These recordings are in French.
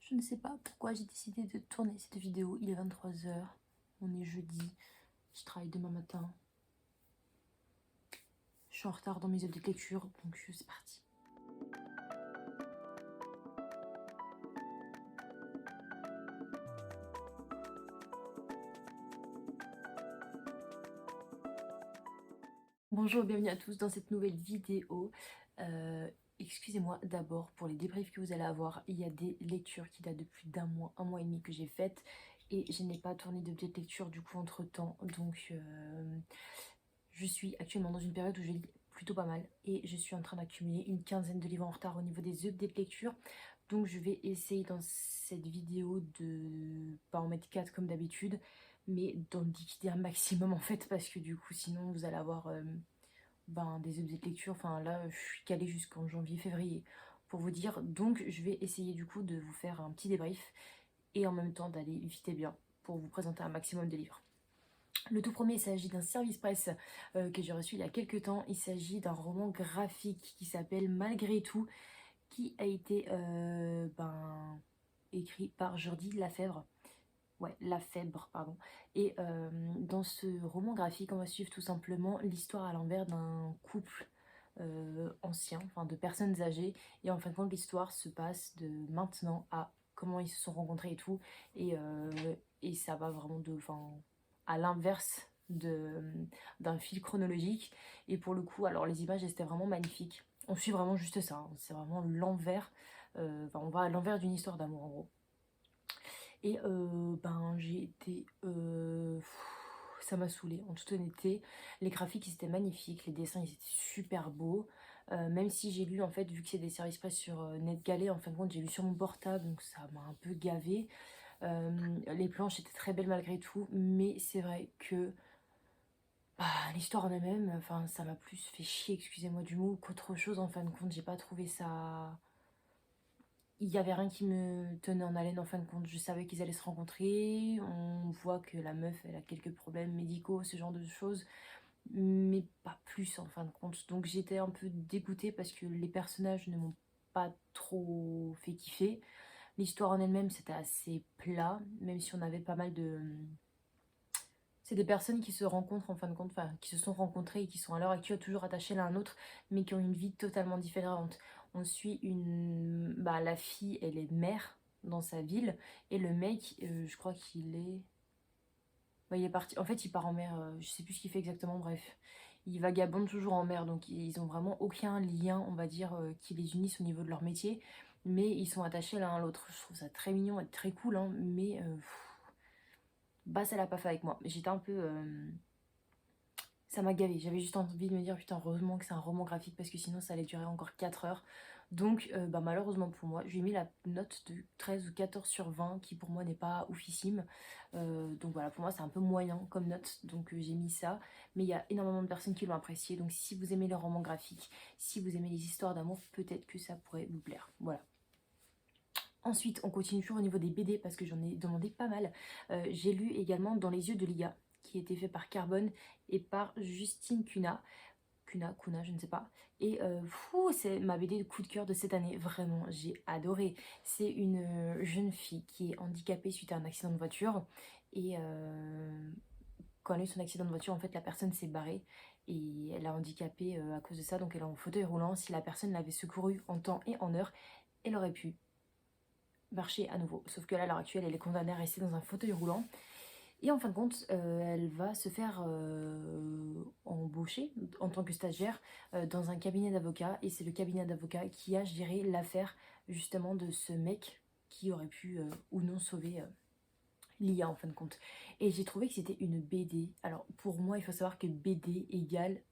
Je ne sais pas pourquoi j'ai décidé de tourner cette vidéo. Il est 23 h, on est jeudi, je travaille demain matin. Je suis en retard dans mes updates de lecture, donc c'est parti. Bonjour, bienvenue à tous dans cette nouvelle vidéo. Excusez-moi d'abord pour les débriefs que vous allez avoir. Il y a des lectures qui datent de plus d'un mois et demi que j'ai faites et je n'ai pas tourné d'update de lecture du coup entre temps. Donc je suis actuellement dans une période où je lis plutôt pas mal et je suis en train d'accumuler une quinzaine de livres en retard au niveau des updates de lecture. Donc je vais essayer dans cette vidéo de pas en mettre 4 comme d'habitude, mais d'en liquider un maximum en fait, parce que du coup sinon vous allez avoir des updates de lecture. Enfin là je suis calée jusqu'en janvier-février pour vous dire. Donc je vais essayer du coup de vous faire un petit débrief et en même temps d'aller vite et bien pour vous présenter un maximum de livres. Le tout premier, il s'agit d'un service presse que j'ai reçu il y a quelques temps. Il s'agit d'un roman graphique qui s'appelle Malgré tout, qui a été écrit par Jordi Lafèvre. Ouais, Lafèvre, pardon. Et dans ce roman graphique, on va suivre tout simplement l'histoire à l'envers d'un couple ancien, enfin de personnes âgées. Et en fin de compte, l'histoire se passe de maintenant à comment ils se sont rencontrés et tout. Et ça va vraiment à l'inverse d'un fil chronologique. Et pour le coup, alors les images, elles étaient vraiment magnifiques. On suit vraiment juste ça, hein. C'est vraiment l'envers. On va à l'envers d'une histoire d'amour en gros. Et j'ai été... ça m'a saoulée en toute honnêteté. Les graphiques ils étaient magnifiques, les dessins ils étaient super beaux. Même si j'ai lu en fait, vu que c'est des services presse sur NetGalley, en fin de compte j'ai lu sur mon portable, donc ça m'a un peu gavé. Les planches étaient très belles malgré tout, mais c'est vrai que l'histoire en elle-même, enfin ça m'a plus fait chier, excusez-moi du mot, qu'autre chose. En fin de compte j'ai pas trouvé ça... Il y avait rien qui me tenait en haleine en fin de compte. Je savais qu'ils allaient se rencontrer. On voit que la meuf, elle a quelques problèmes médicaux, ce genre de choses. Mais pas plus en fin de compte. Donc j'étais un peu dégoûtée parce que les personnages ne m'ont pas trop fait kiffer. L'histoire en elle-même, c'était assez plat. Même si on avait pas mal de... C'est des personnes qui se rencontrent en fin de compte, enfin qui se sont rencontrées et qui sont à l'heure actuelle toujours attachées l'un à l'autre, mais qui ont une vie totalement différente. On suit la fille, elle est mère dans sa ville, et le mec, je crois qu'il est... il est parti, en fait il part en mer, je sais plus ce qu'il fait exactement, bref. Il vagabonde toujours en mer, donc ils ont vraiment aucun lien, on va dire, qui les unisse au niveau de leur métier, mais ils sont attachés l'un à l'autre. Je trouve ça très mignon et très cool, hein, mais... ça l'a pas fait avec moi. J'étais un peu... ça m'a gavé, j'avais juste envie de me dire putain heureusement que c'est un roman graphique parce que sinon ça allait durer encore 4 heures. Donc malheureusement pour moi, je lui ai mis la note de 13 ou 14 sur 20 qui pour moi n'est pas oufissime. Donc voilà, pour moi c'est un peu moyen comme note, donc j'ai mis ça. Mais il y a énormément de personnes qui l'ont apprécié, donc si vous aimez les romans graphiques, si vous aimez les histoires d'amour, peut-être que ça pourrait vous plaire. Voilà. Ensuite, on continue toujours au niveau des BD parce que j'en ai demandé pas mal. J'ai lu également Dans les yeux de Lia, qui a été fait par Carbone et par Justine Kuna. Kuna, je ne sais pas. Et c'est ma BD de coup de cœur de cette année. Vraiment, j'ai adoré. C'est une jeune fille qui est handicapée suite à un accident de voiture. Et quand elle a eu son accident de voiture, en fait, la personne s'est barrée. Et elle a handicapé à cause de ça. Donc elle est en fauteuil roulant. Si la personne l'avait secourue en temps et en heure, elle aurait pu marcher à nouveau. Sauf que là, à l'heure actuelle, elle est condamnée à rester dans un fauteuil roulant. Et en fin de compte, elle va se faire embaucher en tant que stagiaire dans un cabinet d'avocats. Et c'est le cabinet d'avocats qui a géré l'affaire justement de ce mec qui aurait pu ou non sauver Lia en fin de compte. Et j'ai trouvé que c'était une BD. Alors pour moi, il faut savoir que BD égale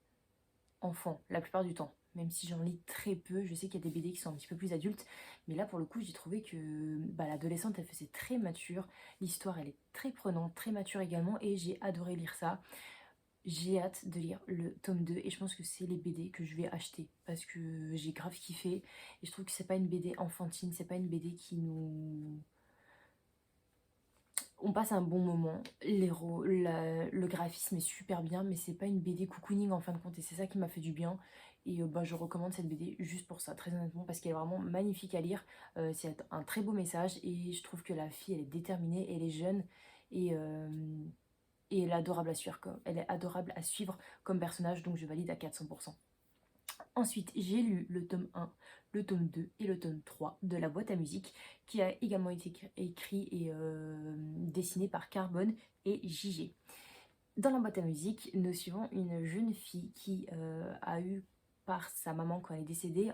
enfant, la plupart du temps. Même si j'en lis très peu, je sais qu'il y a des BD qui sont un petit peu plus adultes. Mais là, pour le coup, j'ai trouvé que l'adolescente, elle faisait très mature. L'histoire, elle est très prenante, très mature également. Et j'ai adoré lire ça. J'ai hâte de lire le tome 2. Et je pense que c'est les BD que je vais acheter. Parce que j'ai grave kiffé. Et je trouve que c'est pas une BD enfantine. C'est pas une BD qui nous... On passe un bon moment, le graphisme est super bien, mais c'est pas une BD cocooning en fin de compte, et c'est ça qui m'a fait du bien. Et bah, je recommande cette BD juste pour ça, très honnêtement, parce qu'elle est vraiment magnifique à lire. C'est un très beau message et je trouve que la fille, elle est déterminée, elle est jeune et, euh, et elle est adorable à suivre, elle est adorable à suivre comme personnage, donc je valide à 400%. Ensuite, j'ai lu le tome 1, le tome 2 et le tome 3 de La boîte à musique, qui a également été écrit et dessiné par Carbone et JG. Dans La boîte à musique, nous suivons une jeune fille qui a eu par sa maman quand elle est décédée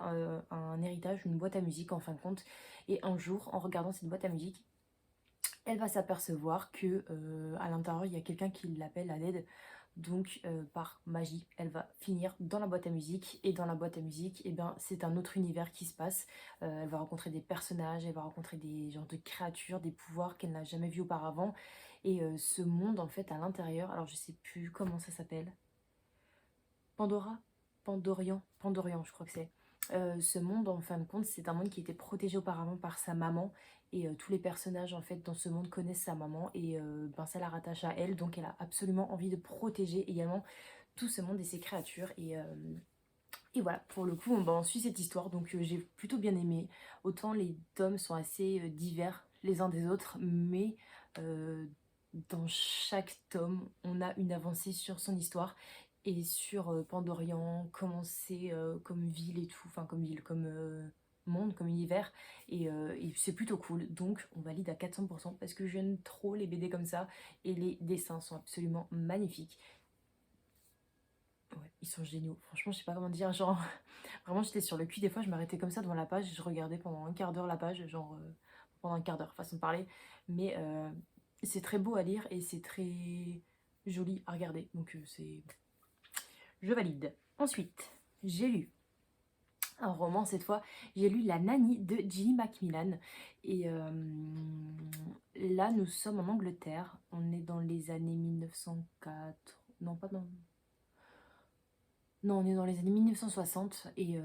un héritage, une boîte à musique en fin de compte. Et un jour, en regardant cette boîte à musique, elle va s'apercevoir que à l'intérieur, il y a quelqu'un qui l'appelle à l'aide. Donc, par magie, elle va finir dans la boîte à musique. Et dans la boîte à musique, eh bien, c'est un autre univers qui se passe. Elle va rencontrer des personnages, elle va rencontrer des genres de créatures, des pouvoirs qu'elle n'a jamais vus auparavant. Et ce monde, en fait, à l'intérieur, alors je sais plus comment ça s'appelle. Pandora? Pandorian, je crois que c'est. Ce monde, en fin de compte, c'est un monde qui était protégé auparavant par sa maman. Et tous les personnages, en fait, dans ce monde connaissent sa maman. Et ben, ça la rattache à elle. Donc, elle a absolument envie de protéger également tout ce monde et ses créatures. Et voilà, pour le coup, on suit cette histoire. Donc, j'ai plutôt bien aimé. Autant les tomes sont assez divers les uns des autres. Mais dans chaque tome, on a une avancée sur son histoire et sur Pandorian, comment c'est comme ville et tout, enfin comme ville, comme monde, comme univers, et c'est plutôt cool, donc on valide à 400% parce que j'aime trop les BD comme ça, et les dessins sont absolument magnifiques. Ouais, ils sont géniaux, franchement je sais pas comment dire, genre vraiment j'étais sur le cul, des fois je m'arrêtais comme ça devant la page, et je regardais pendant un quart d'heure la page, genre pendant un quart d'heure, façon de parler, mais c'est très beau à lire et c'est très joli à regarder, donc je valide. Ensuite, j'ai lu un roman cette fois. J'ai lu La Nanny de Ginny Macmillan. Et là, nous sommes en Angleterre. On est dans les années 1904. Non, pas dans. Non, on est dans les années 1960. Et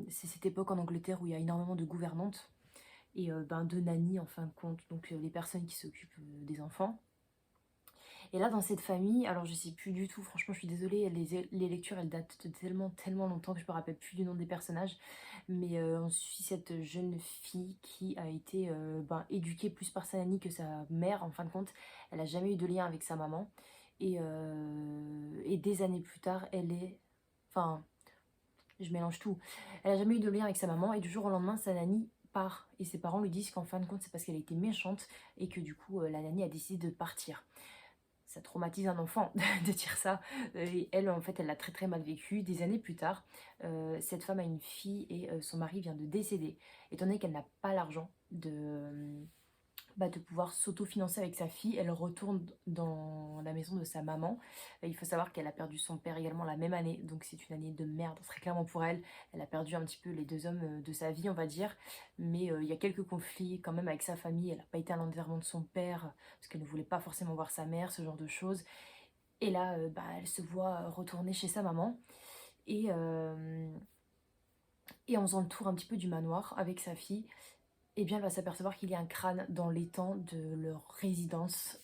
c'est cette époque en Angleterre où il y a énormément de gouvernantes. Et ben, de nannies en fin de compte. Donc les personnes qui s'occupent des enfants. Et là, dans cette famille, alors je sais plus du tout, franchement, je suis désolée, les lectures, elles datent de tellement, tellement longtemps que je me rappelle plus du nom des personnages. Mais on suit cette jeune fille qui a été ben, éduquée plus par sa nanny que sa mère, en fin de compte. Elle a jamais eu de lien avec sa maman. Et des années plus tard, elle est... Enfin, je mélange tout. Elle a jamais eu de lien avec sa maman et du jour au lendemain, sa nanny part. Et ses parents lui disent qu'en fin de compte, c'est parce qu'elle a été méchante et que du coup, la nanny a décidé de partir. Ça traumatise un enfant de dire ça. Et elle, en fait, elle l'a très très mal vécu. Des années plus tard, cette femme a une fille et son mari vient de décéder. Étant donné qu'elle n'a pas l'argent de pouvoir s'autofinancer avec sa fille, elle retourne dans la maison de sa maman. Il faut savoir qu'elle a perdu son père également la même année, donc c'est une année de merde, très clairement pour elle. Elle a perdu un petit peu les deux hommes de sa vie, on va dire, mais il y a quelques conflits quand même avec sa famille. Elle n'a pas été à l'enterrement de son père, parce qu'elle ne voulait pas forcément voir sa mère, ce genre de choses. Et là, bah, elle se voit retourner chez sa maman, et, euh, et en faisant le tour un petit peu du manoir avec sa fille, eh bien, elle va s'apercevoir qu'il y a un crâne dans l'étang de leur résidence.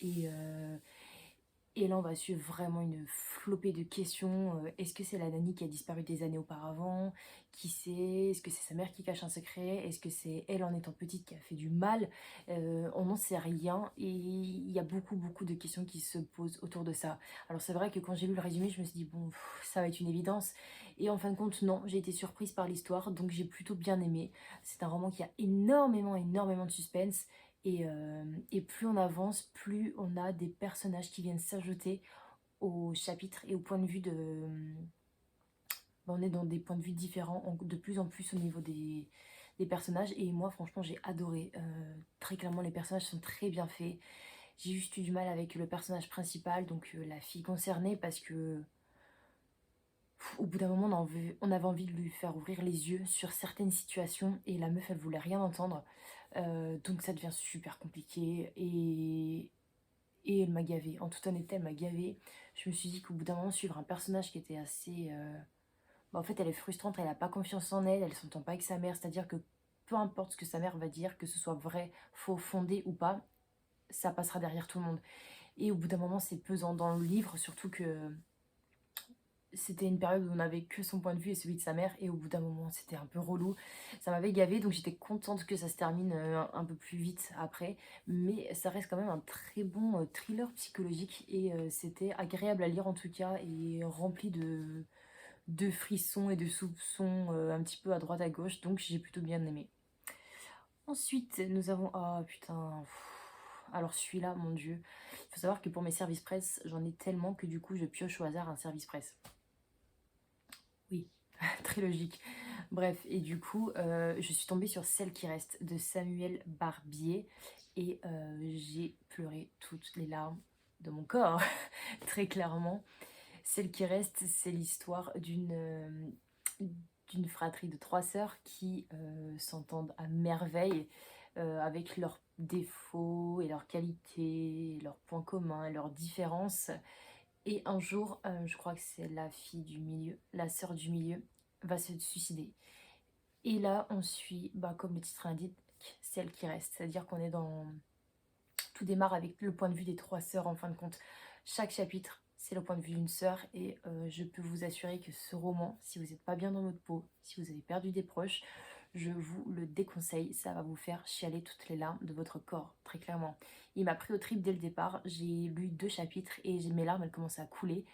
Et là, on va suivre vraiment une flopée de questions. Est-ce que c'est la nanny qui a disparu des années auparavant? Qui c'est? Est-ce que c'est sa mère qui cache un secret? Est-ce que c'est elle, en étant petite, qui a fait du mal? On n'en sait rien. Et il y a beaucoup, beaucoup de questions qui se posent autour de ça. Alors, c'est vrai que quand j'ai lu le résumé, je me suis dit, bon, ça va être une évidence. Et en fin de compte, non, j'ai été surprise par l'histoire. Donc, j'ai plutôt bien aimé. C'est un roman qui a énormément, énormément de suspense. Et plus on avance, plus on a des personnages qui viennent s'ajouter au chapitre et au point de vue de... On est dans des points de vue différents de plus en plus au niveau des personnages. Et moi, franchement, j'ai adoré. Très clairement, les personnages sont très bien faits. J'ai juste eu du mal avec le personnage principal, donc la fille concernée, parce que au bout d'un moment, on avait envie de lui faire ouvrir les yeux sur certaines situations et la meuf, elle voulait rien entendre. Donc ça devient super compliqué et elle m'a gavé. En toute honnêteté, elle m'a gavé. Je me suis dit qu'au bout d'un moment, suivre un personnage qui était assez... bah, en fait, elle est frustrante, elle n'a pas confiance en elle, elle s'entend pas avec sa mère. C'est-à-dire que peu importe ce que sa mère va dire, que ce soit vrai, faux, fondé ou pas, ça passera derrière tout le monde. Et au bout d'un moment, c'est pesant dans le livre, surtout que c'était une période où on n'avait que son point de vue et celui de sa mère, et au bout d'un moment c'était un peu relou, ça m'avait gavée, donc j'étais contente que ça se termine un peu plus vite après, mais ça reste quand même un très bon thriller psychologique, et c'était agréable à lire en tout cas, et rempli de frissons et de soupçons un petit peu à droite à gauche, donc j'ai plutôt bien aimé. Ensuite, nous avons... Oh putain. Alors celui-là, mon Dieu. Il faut savoir que pour mes services presse, j'en ai tellement que du coup, je pioche au hasard un service presse. Oui, très logique. Bref, et du coup, je suis tombée sur Celle qui reste de Samuel Barbier. Et j'ai pleuré toutes les larmes de mon corps, très clairement. Celle qui reste, c'est l'histoire d'une fratrie de trois sœurs qui s'entendent à merveille avec leurs défauts et leurs qualités, leurs points communs et leurs différences. Et un jour, je crois que c'est la fille du milieu, la sœur du milieu, va se suicider. Et là, on suit, bah, comme le titre indique, Celle qui reste. C'est-à-dire qu'on est dans... Tout démarre avec le point de vue des trois sœurs en fin de compte. Chaque chapitre, c'est le point de vue d'une sœur, et je peux vous assurer que ce roman, si vous n'êtes pas bien dans votre peau, si vous avez perdu des proches, je vous le déconseille, ça va vous faire chialer toutes les larmes de votre corps, très clairement. Il m'a pris au trip dès le départ, j'ai lu 2 chapitres et mes larmes elles commençaient à couler,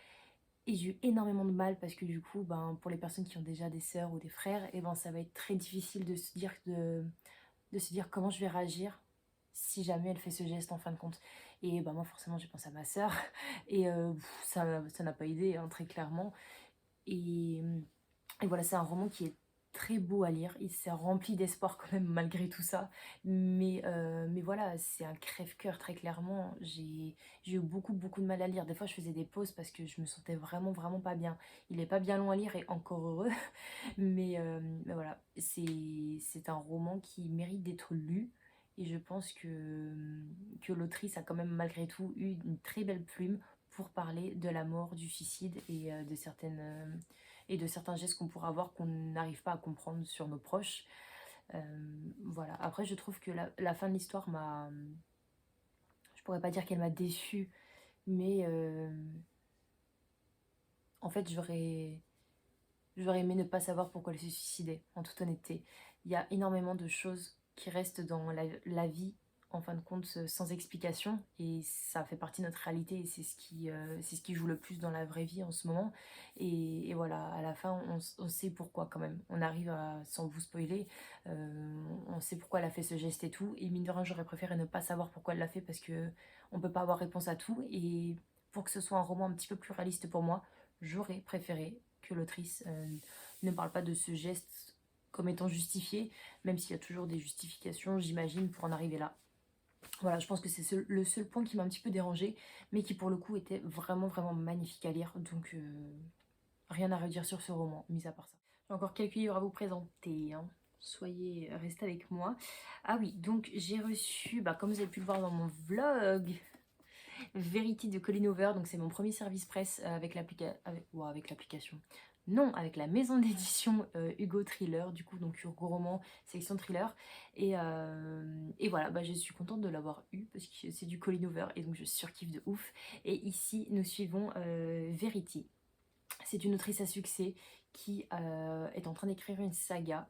et j'ai eu énormément de mal parce que du coup, ben, pour les personnes qui ont déjà des sœurs ou des frères, et ben, ça va être très difficile de se dire comment je vais réagir si jamais elle fait ce geste en fin de compte. Et bah moi forcément j'ai pensé à ma sœur, et ça n'a pas aidé hein, très clairement. Et, et voilà, c'est un roman qui est très beau à lire, il s'est rempli d'espoir quand même malgré tout ça, mais voilà, c'est un crève-cœur très clairement. J'ai eu beaucoup de mal à lire, des fois je faisais des pauses parce que je me sentais vraiment pas bien. Il est pas bien long à lire, et encore heureux. Mais voilà, c'est un roman qui mérite d'être lu, et je pense que l'autrice a quand même malgré tout eu une très belle plume pour parler de la mort, du suicide, et de certains gestes qu'on pourra avoir qu'on n'arrive pas à comprendre sur nos proches. Voilà, après je trouve que la fin de l'histoire m'a... Je pourrais pas dire qu'elle m'a déçue, mais en fait j'aurais aimé ne pas savoir pourquoi elle se suicidait, en toute honnêteté. Il y a énormément de choses qui restent dans la vie, en fin de compte, sans explication. Et ça fait partie de notre réalité, et c'est ce qui joue le plus dans la vraie vie en ce moment. Et voilà, à la fin, on sait pourquoi quand même. On arrive à, sans vous spoiler, on sait pourquoi elle a fait ce geste et tout. Et mine de rien, j'aurais préféré ne pas savoir pourquoi elle l'a fait, parce que on peut pas avoir réponse à tout. Et pour que ce soit un roman un petit peu plus réaliste pour moi, j'aurais préféré que l'autrice ne parle pas de ce geste comme étant justifié, même s'il y a toujours des justifications, j'imagine, pour en arriver là. Voilà, je pense que c'est le seul point qui m'a un petit peu dérangé, mais qui pour le coup était vraiment magnifique à lire, donc rien à redire sur ce roman, mis à part ça. J'ai encore quelques livres à vous présenter, hein. Soyez restés avec moi. Ah oui, donc j'ai reçu, bah, comme vous avez pu le voir dans mon vlog, Verity de Colleen Hoover, donc c'est mon premier service presse avec l'application. Non, avec la maison d'édition Hugo Thriller, du coup, donc Hugo Roman, section thriller. Et voilà, bah, je suis contente de l'avoir eu parce que c'est du Colleen Hoover, et donc je surkiffe de ouf. Et ici, nous suivons Verity. C'est une autrice à succès qui est en train d'écrire une saga,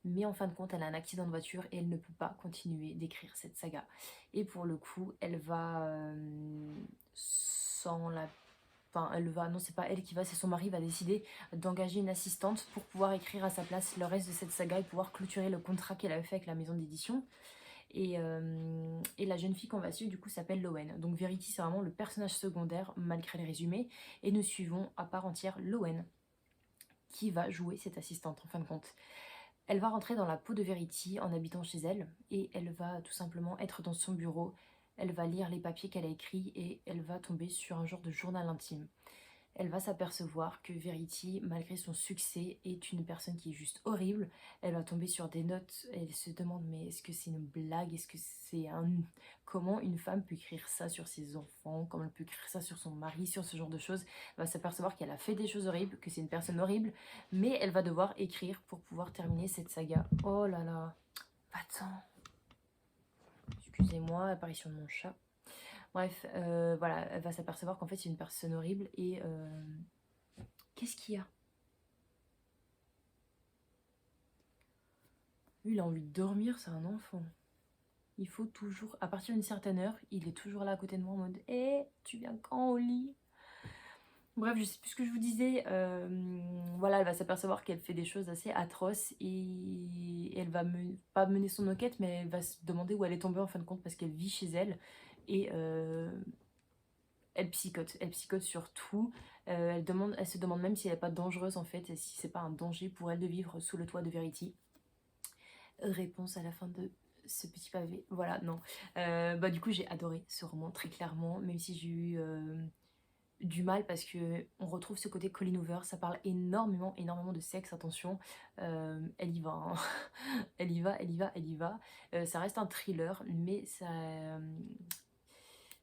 mais en fin de compte elle a un accident de voiture et elle ne peut pas continuer d'écrire cette saga, et pour le coup elle va sans la... Enfin, elle va, non c'est pas elle qui va, c'est son mari va décider d'engager une assistante pour pouvoir écrire à sa place le reste de cette saga et pouvoir clôturer le contrat qu'elle avait fait avec la maison d'édition. Et la jeune fille qu'on va suivre du coup s'appelle Lowen. Donc Verity c'est vraiment le personnage secondaire malgré les résumés, et nous suivons à part entière Lowen qui va jouer cette assistante en fin de compte. Elle va rentrer dans la peau de Verity en habitant chez elle, et elle va tout simplement être dans son bureau, elle va lire les papiers qu'elle a écrits, et elle va tomber sur un genre de journal intime. Elle va s'apercevoir que Verity, malgré son succès, est une personne qui est juste horrible. Elle va tomber sur des notes et elle se demande mais est-ce que c'est une blague? Est-ce que c'est un... Comment une femme peut écrire ça sur ses enfants? Comment elle peut écrire ça sur son mari? Sur ce genre de choses. Elle va s'apercevoir qu'elle a fait des choses horribles, que c'est une personne horrible, mais elle va devoir écrire pour pouvoir terminer cette saga. Oh là là. Attends. Excusez-moi, apparition de mon chat. Bref, voilà, elle va s'apercevoir qu'en fait c'est une personne horrible, Qu'est-ce qu'il y a? Lui, il a envie de dormir, c'est un enfant. Il faut toujours, à partir d'une certaine heure, il est toujours là à côté de moi en mode «Eh, tu viens quand au lit?» Bref, je sais plus ce que je vous disais. Voilà, elle va s'apercevoir qu'elle fait des choses assez atroces et elle va pas mener son enquête, mais elle va se demander où elle est tombée en fin de compte parce qu'elle vit chez elle et elle psychote sur tout. Elle se demande même si elle n'est pas dangereuse en fait, et si c'est pas un danger pour elle de vivre sous le toit de Verity. Réponse à la fin de ce petit pavé. Voilà, non. Bah du coup j'ai adoré ce roman très clairement, même si j'ai eu du mal parce que on retrouve ce côté Colleen Hoover, ça parle énormément de sexe, attention. Elle y va, hein. Elle y va, elle y va, elle y va. Ça reste un thriller, mais ça,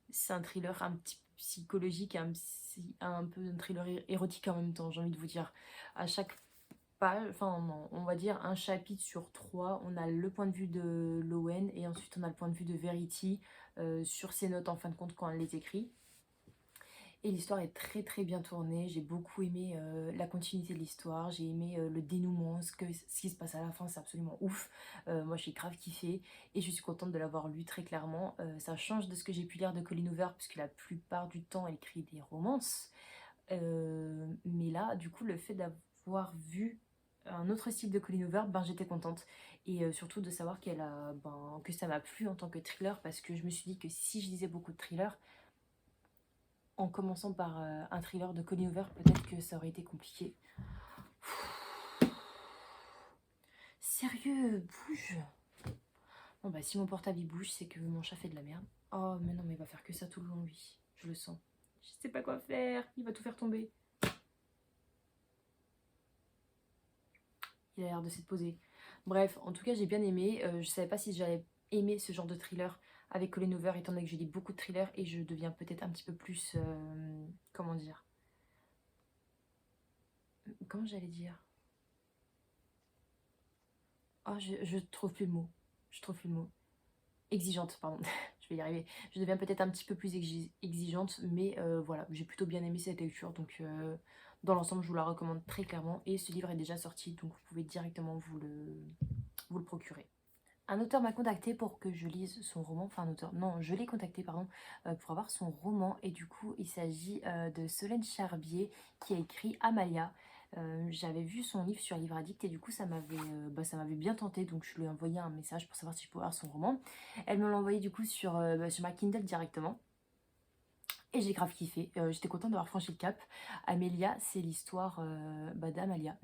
c'est un thriller un petit peu psychologique, un peu un thriller érotique en même temps, j'ai envie de vous dire. À chaque page, enfin non, on va dire un chapitre sur trois, on a le point de vue de Lowen et ensuite on a le point de vue de Verity sur ses notes en fin de compte quand elle les écrit. Et l'histoire est très bien tournée, j'ai beaucoup aimé la continuité de l'histoire, j'ai aimé le dénouement, ce qui se passe à la fin, c'est absolument ouf. Moi j'ai grave kiffé et je suis contente de l'avoir lu très clairement. Ça change de ce que j'ai pu lire de Colleen Hoover, puisque la plupart du temps elle écrit des romances. Mais là, du coup, le fait d'avoir vu un autre style de Colleen Hoover, ben, j'étais contente. Et surtout de savoir que ça m'a plu en tant que thriller, parce que je me suis dit que si je lisais beaucoup de thrillers, en commençant par un thriller de Colleen Hoover, peut-être que ça aurait été compliqué. Sérieux, bouge. Bon bah si mon portable il bouge, c'est que mon chat fait de la merde. Oh mais non, mais il va faire que ça tout le long, lui. Je le sens. Je sais pas quoi faire, il va tout faire tomber. Il a l'air de s'être posé. Bref, en tout cas j'ai bien aimé. Je savais pas si j'allais aimer ce genre de thriller avec Colleen Hoover, étant donné que je lis beaucoup de thrillers et je deviens peut-être un petit peu plus... comment dire? Comment j'allais dire? Oh, je trouve plus le mot. Je trouve plus le mot. Exigeante, pardon. Je vais y arriver. Je deviens peut-être un petit peu plus exigeante, mais voilà, j'ai plutôt bien aimé cette lecture. Donc dans l'ensemble, je vous la recommande très clairement. Et ce livre est déjà sorti, donc vous pouvez directement vous le procurer. Un auteur m'a contacté pour que je lise son roman, enfin un auteur, non, je l'ai contacté, pardon, pour avoir son roman, et du coup il s'agit de Solène Charbier qui a écrit Amalia. J'avais vu son livre sur Livre Addict et du coup ça m'avait bien tenté, donc je lui ai envoyé un message pour savoir si je pouvais avoir son roman. Elle me l'a envoyé du coup sur ma Kindle directement. Et j'ai grave kiffé, j'étais contente d'avoir franchi le cap. Amélia, c'est l'histoire d'Amalia,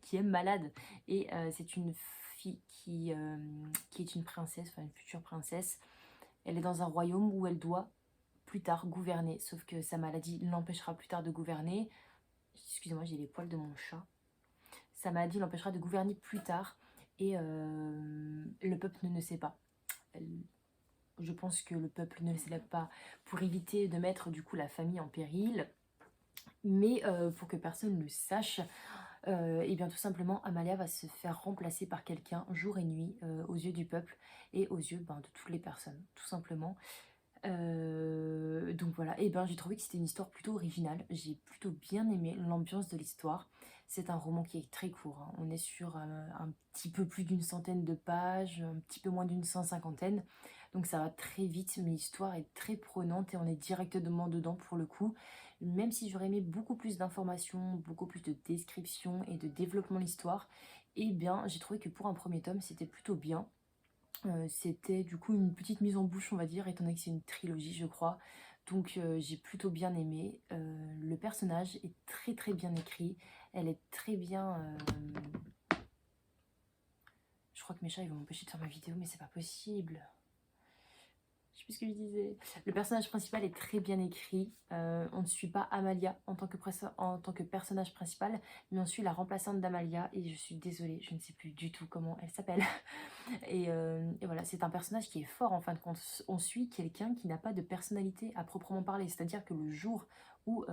qui est malade. Et c'est une fille qui est une princesse, enfin une future princesse. Elle est dans un royaume où elle doit plus tard gouverner, sauf que sa maladie l'empêchera plus tard de gouverner. Excusez-moi, j'ai les poils de mon chat. Sa maladie l'empêchera de gouverner plus tard et le peuple ne le sait pas. Je pense que le peuple ne le célèbre pas pour éviter de mettre du coup la famille en péril, mais pour que personne ne le sache, et bien tout simplement Amalia va se faire remplacer par quelqu'un jour et nuit aux yeux du peuple et aux yeux de toutes les personnes, tout simplement. Donc voilà, et ben j'ai trouvé que c'était une histoire plutôt originale, j'ai plutôt bien aimé l'ambiance de l'histoire. C'est un roman qui est très court, hein. On est sur un petit peu plus d'une centaine de pages, un petit peu moins d'une 150aine, donc ça va très vite, mais l'histoire est très prenante et on est directement dedans pour le coup. Même si j'aurais aimé beaucoup plus d'informations, beaucoup plus de descriptions et de développement de l'histoire, et bien j'ai trouvé que pour un premier tome c'était plutôt bien. C'était du coup une petite mise en bouche, on va dire, étant donné que c'est une trilogie, je crois. Donc j'ai plutôt bien aimé. Le personnage est très bien écrit. Elle est très bien... Je crois que mes chats ils vont m'empêcher de faire ma vidéo, mais c'est pas possible. Je sais plus ce que je disais. Le personnage principal est très bien écrit. On ne suit pas Amalia en tant que personnage principal, mais on suit la remplaçante d'Amalia. Et je suis désolée, je ne sais plus du tout comment elle s'appelle. Et voilà, c'est un personnage qui est fort en fin de compte. On suit quelqu'un qui n'a pas de personnalité à proprement parler. C'est-à-dire que le jour où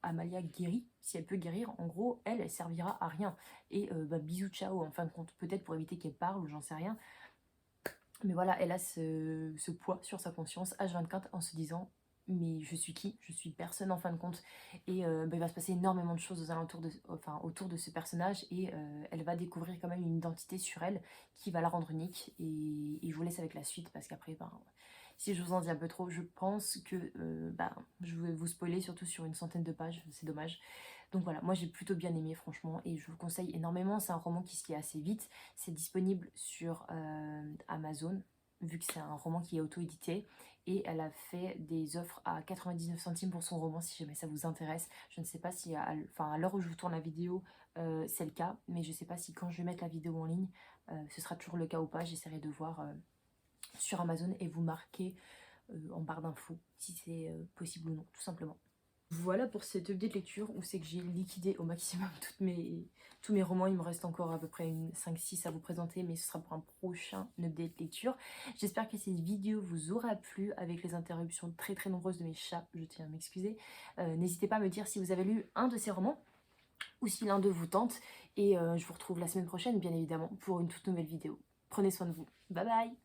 Amalia guérit, si elle peut guérir, en gros, elle servira à rien. Et bisous, ciao, en fin de compte. Peut-être pour éviter qu'elle parle ou j'en sais rien. Mais voilà, elle a ce poids sur sa conscience H24 en se disant mais je suis qui? Je suis personne en fin de compte. Et il va se passer énormément de choses aux alentours enfin, autour de ce personnage et elle va découvrir quand même une identité sur elle qui va la rendre unique. Et je vous laisse avec la suite parce qu'après, ben, si je vous en dis un peu trop, je pense que ben, je vais vous spoiler surtout sur une centaine de pages, c'est dommage. Donc voilà, moi j'ai plutôt bien aimé franchement et je vous le conseille énormément. C'est un roman qui se lit assez vite. C'est disponible sur Amazon, vu que c'est un roman qui est auto-édité. Et elle a fait des offres à 99 centimes pour son roman, si jamais ça vous intéresse. Je ne sais pas si, enfin, à l'heure où je vous tourne la vidéo, c'est le cas. Mais je ne sais pas si quand je vais mettre la vidéo en ligne, ce sera toujours le cas ou pas. J'essaierai de voir sur Amazon et vous marquer en barre d'infos si c'est possible ou non, tout simplement. Voilà pour cette update lecture où c'est que j'ai liquidé au maximum tous mes romans. Il me reste encore à peu près 5-6 à vous présenter, mais ce sera pour un prochain update lecture. J'espère que cette vidéo vous aura plu avec les interruptions très très nombreuses de mes chats. Je tiens à m'excuser. N'hésitez pas à me dire si vous avez lu un de ces romans ou si l'un d'eux vous tente. Et je vous retrouve la semaine prochaine, bien évidemment, pour une toute nouvelle vidéo. Prenez soin de vous. Bye bye!